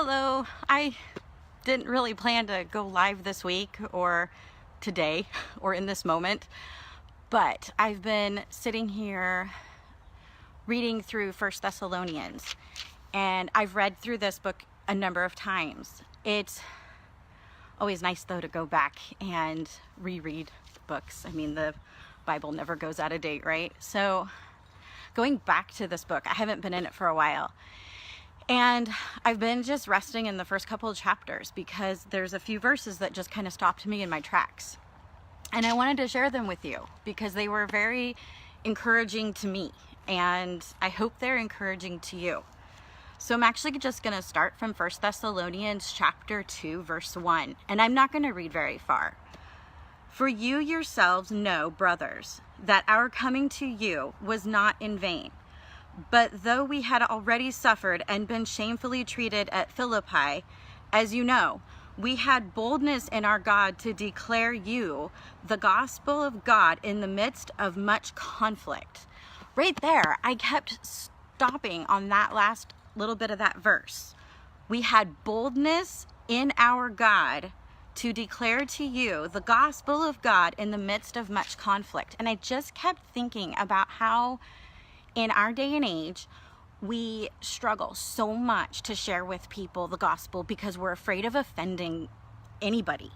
Hello. I didn't really plan to go live this week or today or in this moment, but I've been sitting here reading through First Thessalonians, and I've read through this book a number of times. It's always nice though to go back and reread books. I mean, the Bible never goes out of date, right? So going back to this book, I haven't been in it for a while. And I've been just resting in the first couple of chapters because there's a few verses that just kind of stopped me in my tracks. And I wanted to share them with you because they were very encouraging to me, and I hope they're encouraging to you. So I'm actually just going to start from 1 Thessalonians chapter 2, verse 1, and I'm not going to read very far. For you yourselves know, brothers, that our coming to you was not in vain. But though we had already suffered and been shamefully treated at Philippi, as you know, we had boldness in our God to declare you the gospel of God in the midst of much conflict. Right there, I kept stopping on that last little bit of that verse. We had boldness in our God to declare to you the gospel of God in the midst of much conflict. And I just kept thinking about how in our day and age, we struggle so much to share with people the gospel because we're afraid of offending anybody.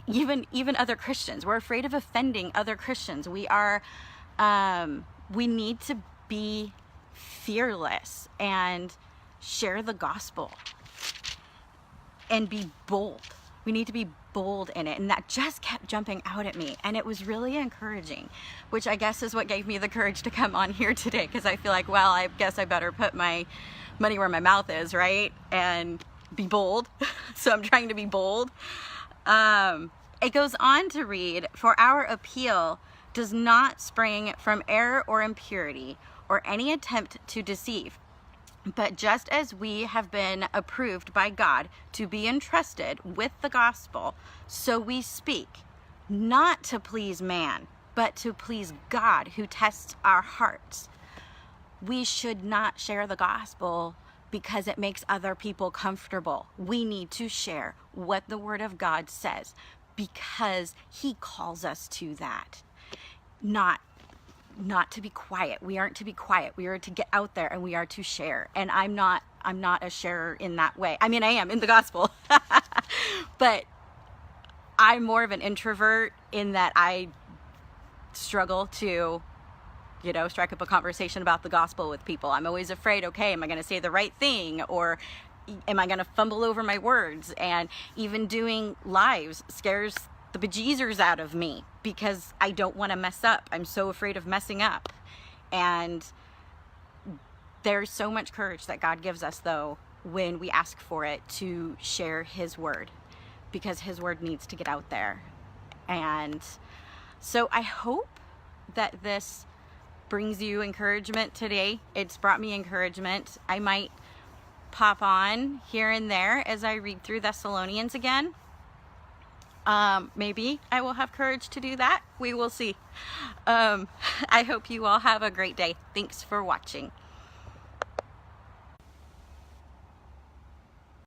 Even other Christians. We're afraid of offending other Christians. We need to be fearless and share the gospel and be bold. We need to be bold in it, and that just kept jumping out at me, and it was really encouraging, which I guess is what gave me the courage to come on here today, because I feel like, well, I guess I better put my money where my mouth is, right, and be bold. So I'm trying to be bold. It goes on to read, for our appeal does not spring from error or impurity or any attempt to deceive, but just as we have been approved by God to be entrusted with the gospel, so we speak, not to please man, but to please God who tests our hearts. We should not share the gospel because it makes other people comfortable. We need to share what the Word of God says because He calls us to that. Not to be quiet. We aren't to be quiet. We are to get out there and we are to share. And I'm not a sharer in that way. I mean, I am in the gospel, but I'm more of an introvert in that I struggle to, strike up a conversation about the gospel with people. I'm always afraid, okay, am I going to say the right thing? Or am I going to fumble over my words? And even doing lives scares the bejeezers out of me because I don't want to mess up. I'm so afraid of messing up. And there's so much courage that God gives us, though, when we ask for it to share His word, because His word needs to get out there. And so I hope that this brings you encouragement today. It's brought me encouragement. I might pop on here and there as I read through Thessalonians again. Maybe I will have courage to do that. We will see. I hope you all have a great day. Thanks for watching.